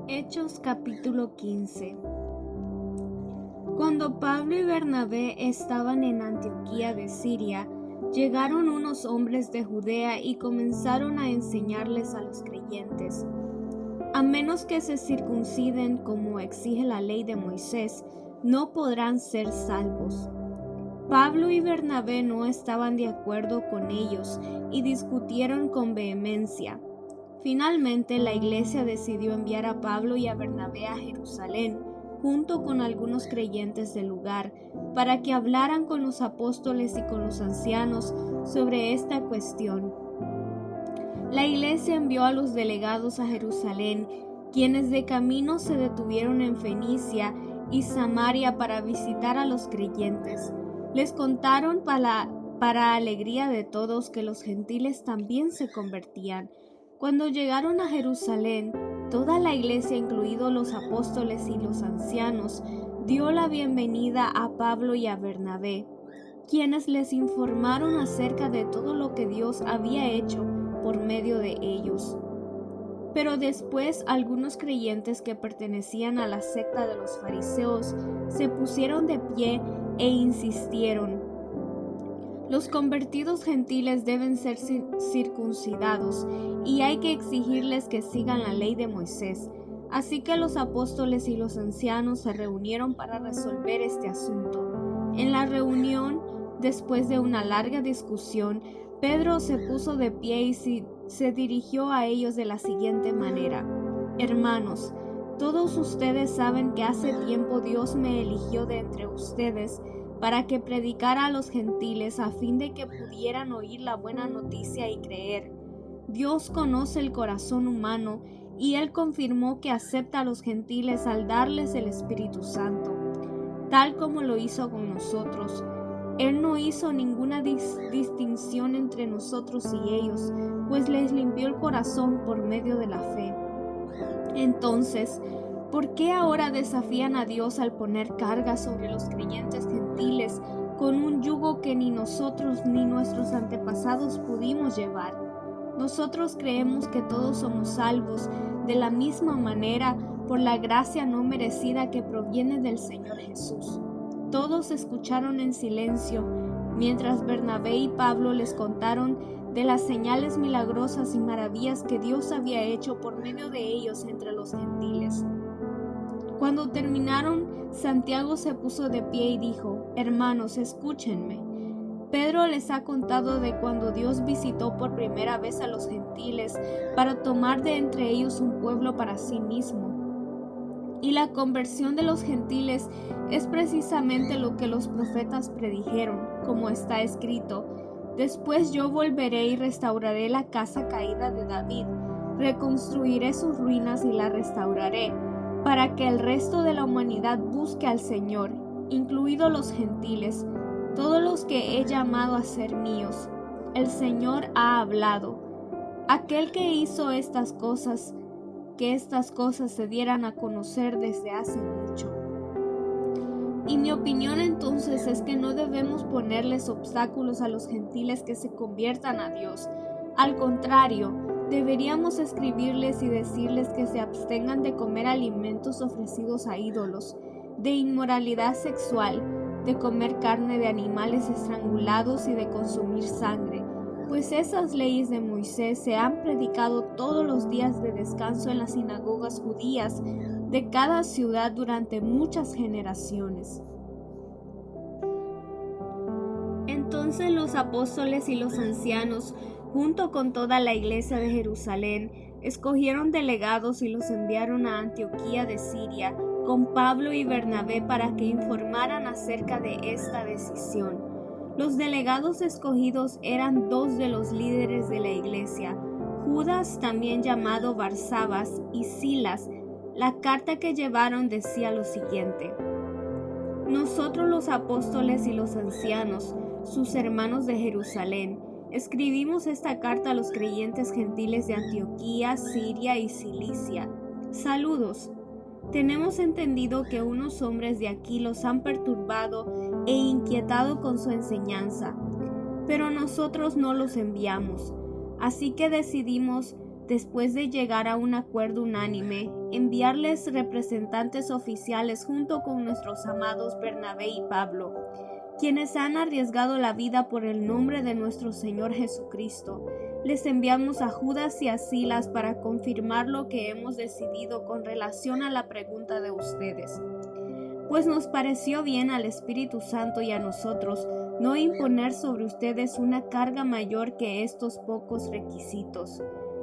Hechos capítulo 15. Cuando Pablo y Bernabé estaban en Antioquía de Siria, llegaron unos hombres de Judea y comenzaron a enseñarles a los creyentes: a menos que se circunciden como exige la ley de Moisés, no podrán ser salvos. Pablo y Bernabé no estaban de acuerdo con ellos y discutieron con vehemencia. Finalmente, la iglesia decidió enviar a Pablo y a Bernabé a Jerusalén, junto con algunos creyentes del lugar, para que hablaran con los apóstoles y con los ancianos sobre esta cuestión. La iglesia envió a los delegados a Jerusalén, quienes de camino se detuvieron en Fenicia y Samaria para visitar a los creyentes. Les contaron para alegría de todos que los gentiles también se convertían. Cuando llegaron a Jerusalén, toda la iglesia, incluidos los apóstoles y los ancianos, dio la bienvenida a Pablo y a Bernabé, quienes les informaron acerca de todo lo que Dios había hecho por medio de ellos. Pero después algunos creyentes que pertenecían a la secta de los fariseos se pusieron de pie e insistieron: los convertidos gentiles deben ser circuncidados y hay que exigirles que sigan la ley de Moisés. Así que los apóstoles y los ancianos se reunieron para resolver este asunto. En la reunión, después de una larga discusión, Pedro se puso de pie y se dirigió a ellos de la siguiente manera: hermanos, todos ustedes saben que hace tiempo Dios me eligió de entre ustedes para que predicara a los gentiles a fin de que pudieran oír la buena noticia y creer. Dios conoce el corazón humano y Él confirmó que acepta a los gentiles al darles el Espíritu Santo, tal como lo hizo con nosotros. Él no hizo ninguna distinción entre nosotros y ellos, pues les limpió el corazón por medio de la fe. Entonces, ¿por qué ahora desafían a Dios al poner carga sobre los creyentes gentiles con un yugo que ni nosotros ni nuestros antepasados pudimos llevar? Nosotros creemos que todos somos salvos de la misma manera por la gracia no merecida que proviene del Señor Jesús. Todos escucharon en silencio mientras Bernabé y Pablo les contaron de las señales milagrosas y maravillas que Dios había hecho por medio de ellos entre los gentiles. Cuando terminaron, Santiago se puso de pie y dijo: hermanos, escúchenme. Pedro les ha contado de cuando Dios visitó por primera vez a los gentiles para tomar de entre ellos un pueblo para sí mismo. Y la conversión de los gentiles es precisamente lo que los profetas predijeron, como está escrito: después yo volveré y restauraré la casa caída de David, reconstruiré sus ruinas y la restauraré, para que el resto de la humanidad busque al Señor, incluidos los gentiles, todos los que he llamado a ser míos. El Señor ha hablado. Aquel que hizo estas cosas, que estas cosas se dieran a conocer desde hace mucho. Y mi opinión entonces es que no debemos ponerles obstáculos a los gentiles que se conviertan a Dios. Al contrario, deberíamos escribirles y decirles que se abstengan de comer alimentos ofrecidos a ídolos, de inmoralidad sexual, de comer carne de animales estrangulados y de consumir sangre, pues esas leyes de Moisés se han predicado todos los días de descanso en las sinagogas judías de cada ciudad durante muchas generaciones. Entonces los apóstoles y los ancianos, junto con toda la iglesia de Jerusalén, escogieron delegados y los enviaron a Antioquía de Siria con Pablo y Bernabé para que informaran acerca de esta decisión. Los delegados escogidos eran dos de los líderes de la iglesia, Judas, también llamado Barsabas, y Silas. La carta que llevaron decía lo siguiente: nosotros los apóstoles y los ancianos, sus hermanos de Jerusalén, escribimos esta carta a los creyentes gentiles de Antioquía, Siria y Cilicia. Saludos. Tenemos entendido que unos hombres de aquí los han perturbado e inquietado con su enseñanza, pero nosotros no los enviamos. Así que decidimos, después de llegar a un acuerdo unánime, enviarles representantes oficiales junto con nuestros amados Bernabé y Pablo, quienes han arriesgado la vida por el nombre de nuestro Señor Jesucristo. Les enviamos a Judas y a Silas para confirmar lo que hemos decidido con relación a la pregunta de ustedes. Pues nos pareció bien al Espíritu Santo y a nosotros no imponer sobre ustedes una carga mayor que estos pocos requisitos.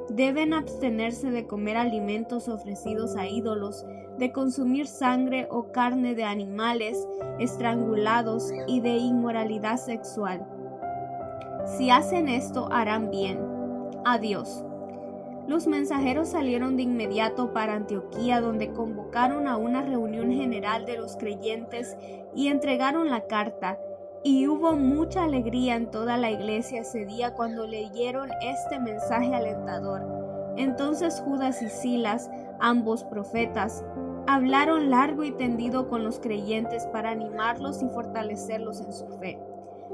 Deben abstenerse de comer alimentos ofrecidos a ídolos, de consumir sangre o carne de animales estrangulados y de inmoralidad sexual. Si hacen esto, harán bien. Adiós. Los mensajeros salieron de inmediato para Antioquía, donde convocaron a una reunión general de los creyentes y entregaron la carta. Y hubo mucha alegría en toda la iglesia ese día cuando leyeron este mensaje alentador. Entonces Judas y Silas, ambos profetas, hablaron largo y tendido con los creyentes para animarlos y fortalecerlos en su fe.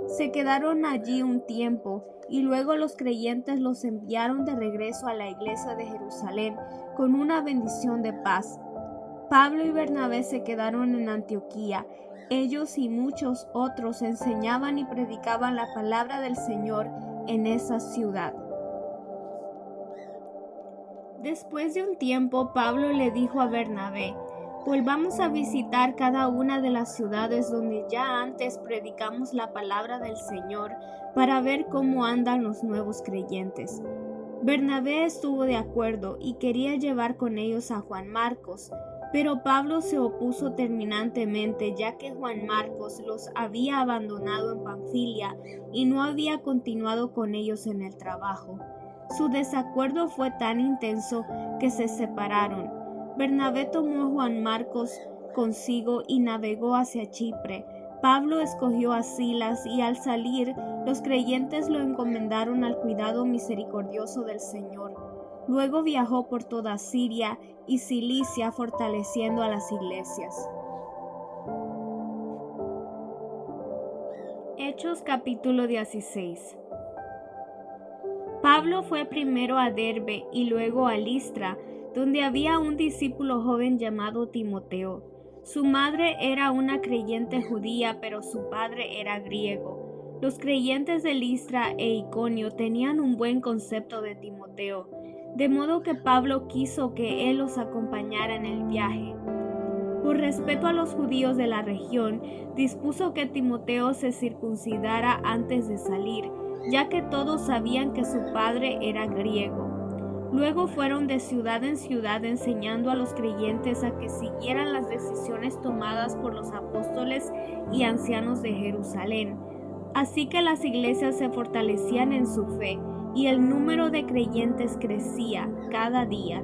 Se quedaron allí un tiempo y luego los creyentes los enviaron de regreso a la iglesia de Jerusalén con una bendición de paz. Pablo y Bernabé se quedaron en Antioquía. Ellos y muchos otros enseñaban y predicaban la palabra del Señor en esa ciudad. Después de un tiempo, Pablo le dijo a Bernabé: volvamos a visitar cada una de las ciudades donde ya antes predicamos la palabra del Señor para ver cómo andan los nuevos creyentes. Bernabé estuvo de acuerdo y quería llevar con ellos a Juan Marcos, pero Pablo se opuso terminantemente, ya que Juan Marcos los había abandonado en Panfilia y no había continuado con ellos en el trabajo. Su desacuerdo fue tan intenso que se separaron. Bernabé tomó a Juan Marcos consigo y navegó hacia Chipre. Pablo escogió a Silas y al salir, los creyentes lo encomendaron al cuidado misericordioso del Señor. Luego viajó por toda Siria y Cilicia fortaleciendo a las iglesias. Hechos capítulo 16. Pablo fue primero a Derbe y luego a Listra, donde había un discípulo joven llamado Timoteo. Su madre era una creyente judía, pero su padre era griego. Los creyentes de Listra e Iconio tenían un buen concepto de Timoteo, de modo que Pablo quiso que él los acompañara en el viaje. Por respeto a los judíos de la región, dispuso que Timoteo se circuncidara antes de salir, ya que todos sabían que su padre era griego. Luego fueron de ciudad en ciudad enseñando a los creyentes a que siguieran las decisiones tomadas por los apóstoles y ancianos de Jerusalén. Así que las iglesias se fortalecían en su fe y el número de creyentes crecía cada día.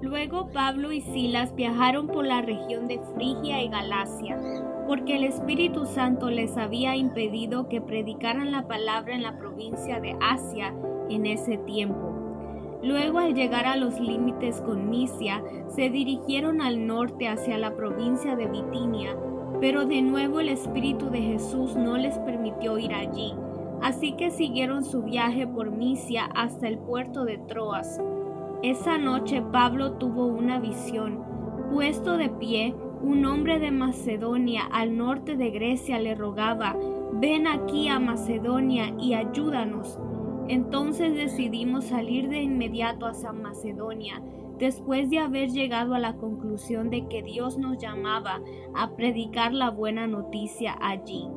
Luego Pablo y Silas viajaron por la región de Frigia y Galacia, porque el Espíritu Santo les había impedido que predicaran la palabra en la provincia de Asia en ese tiempo. Luego, al llegar a los límites con Misia, se dirigieron al norte hacia la provincia de Bitinia, pero de nuevo el Espíritu de Jesús no les permitió ir allí, así que siguieron su viaje por Misia hasta el puerto de Troas. Esa noche Pablo tuvo una visión. Puesto de pie, un hombre de Macedonia al norte de Grecia le rogaba: ven aquí a Macedonia y ayúdanos. Entonces decidimos salir de inmediato hacia Macedonia, después de haber llegado a la conclusión de que Dios nos llamaba a predicar la buena noticia allí.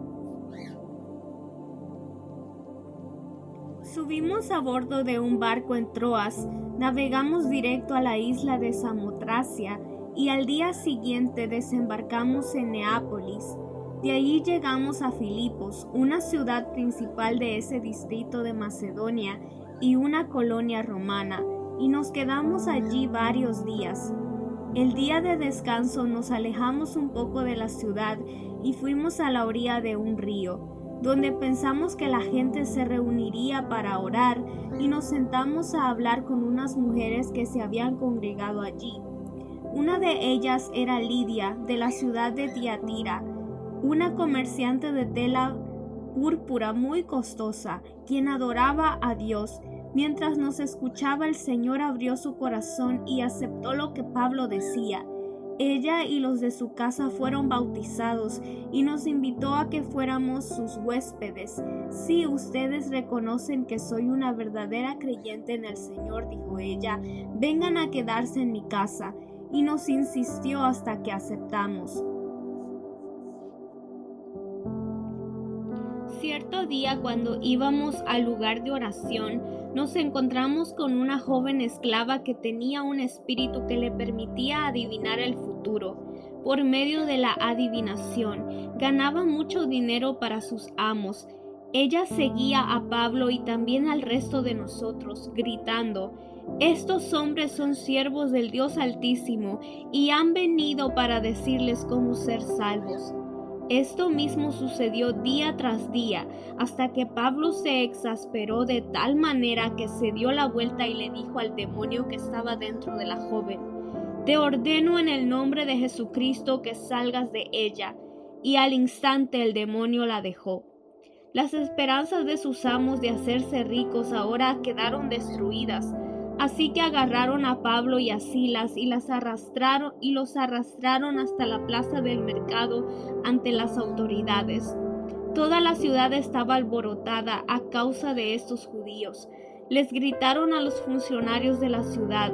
Subimos a bordo de un barco en Troas, navegamos directo a la isla de Samotracia y al día siguiente desembarcamos en Neápolis. De allí llegamos a Filipos, una ciudad principal de ese distrito de Macedonia y una colonia romana, y nos quedamos allí varios días. El día de descanso nos alejamos un poco de la ciudad y fuimos a la orilla de un río, donde pensamos que la gente se reuniría para orar, y nos sentamos a hablar con unas mujeres que se habían congregado allí. Una de ellas era Lidia, de la ciudad de Tiatira, una comerciante de tela púrpura muy costosa, quien adoraba a Dios. Mientras nos escuchaba, el Señor abrió su corazón y aceptó lo que Pablo decía. Ella y los de su casa fueron bautizados y nos invitó a que fuéramos sus huéspedes. Si ustedes reconocen que soy una verdadera creyente en el Señor, dijo ella, vengan a quedarse en mi casa. Y nos insistió hasta que aceptamos. Cierto día, cuando íbamos al lugar de oración, nos encontramos con una joven esclava que tenía un espíritu que le permitía adivinar el futuro. Por medio de la adivinación, ganaba mucho dinero para sus amos. Ella seguía a Pablo y también al resto de nosotros, gritando: «Estos hombres son siervos del Dios Altísimo y han venido para decirles cómo ser salvos». Esto mismo sucedió día tras día, hasta que Pablo se exasperó de tal manera que se dio la vuelta y le dijo al demonio que estaba dentro de la joven: «Te ordeno en el nombre de Jesucristo que salgas de ella». Y al instante el demonio la dejó. Las esperanzas de sus amos de hacerse ricos ahora quedaron destruidas. Así que agarraron a Pablo y a Silas y los arrastraron hasta la plaza del mercado ante las autoridades. Toda la ciudad estaba alborotada a causa de estos judíos. Les gritaron a los funcionarios de la ciudad: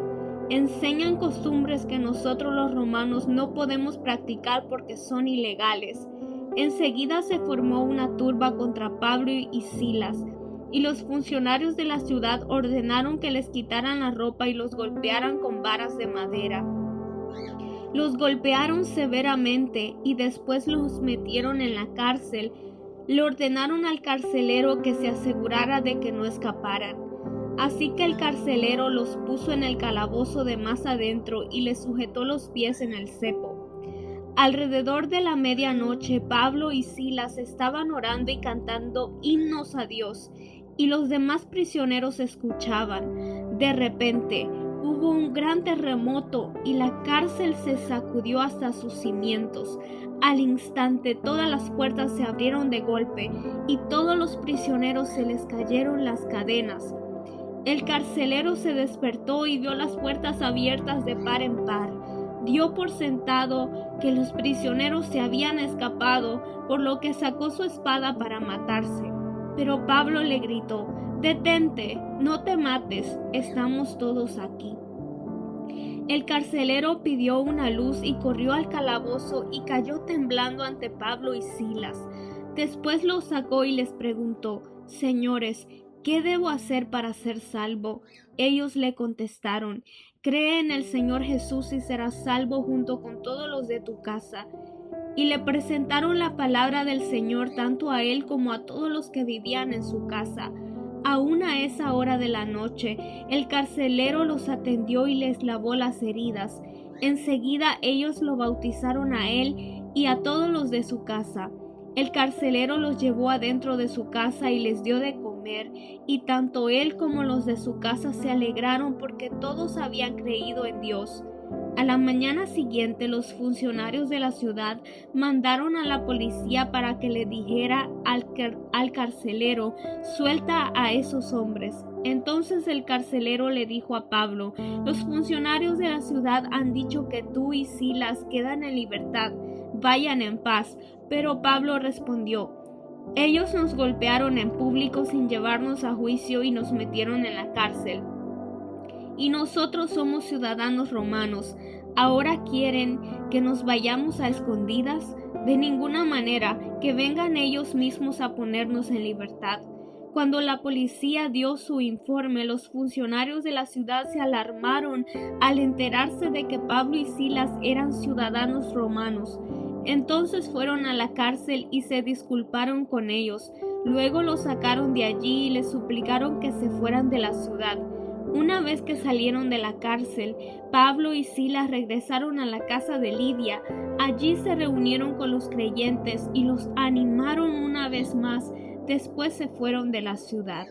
«Enseñan costumbres que nosotros los romanos no podemos practicar porque son ilegales». Enseguida se formó una turba contra Pablo y Silas, y los funcionarios de la ciudad ordenaron que les quitaran la ropa y los golpearan con varas de madera. Los golpearon severamente y después los metieron en la cárcel. Le ordenaron al carcelero que se asegurara de que no escaparan. Así que el carcelero los puso en el calabozo de más adentro y les sujetó los pies en el cepo. Alrededor de la medianoche, Pablo y Silas estaban orando y cantando himnos a Dios, y los demás prisioneros escuchaban. De repente, hubo un gran terremoto y la cárcel se sacudió hasta sus cimientos. Al instante, todas las puertas se abrieron de golpe y todos los prisioneros se les cayeron las cadenas. El carcelero se despertó y vio las puertas abiertas de par en par. Dio por sentado que los prisioneros se habían escapado, por lo que sacó su espada para matarse. Pero Pablo le gritó: «Detente, no te mates, estamos todos aquí». El carcelero pidió una luz y corrió al calabozo y cayó temblando ante Pablo y Silas. Después los sacó y les preguntó: «Señores, ¿qué debo hacer para ser salvo?». Ellos le contestaron: «Cree en el Señor Jesús y serás salvo junto con todos los de tu casa». Y le presentaron la palabra del Señor tanto a él como a todos los que vivían en su casa. Aún a esa hora de la noche, el carcelero los atendió y les lavó las heridas. Enseguida ellos lo bautizaron a él y a todos los de su casa. El carcelero los llevó adentro de su casa y les dio de comer, y tanto él como los de su casa se alegraron porque todos habían creído en Dios. A la mañana siguiente, los funcionarios de la ciudad mandaron a la policía para que le dijera al carcelero: «Suelta a esos hombres». Entonces el carcelero le dijo a Pablo: «Los funcionarios de la ciudad han dicho que tú y Silas quedan en libertad. Vayan en paz». Pero Pablo respondió: «Ellos nos golpearon en público sin llevarnos a juicio y nos metieron en la cárcel. Y nosotros somos ciudadanos romanos. ¿Ahora quieren que nos vayamos a escondidas? De ninguna manera, que vengan ellos mismos a ponernos en libertad». Cuando la policía dio su informe, los funcionarios de la ciudad se alarmaron al enterarse de que Pablo y Silas eran ciudadanos romanos. Entonces fueron a la cárcel y se disculparon con ellos. Luego los sacaron de allí y les suplicaron que se fueran de la ciudad. Una vez que salieron de la cárcel, Pablo y Silas regresaron a la casa de Lidia. Allí se reunieron con los creyentes y los animaron una vez más. Después se fueron de la ciudad.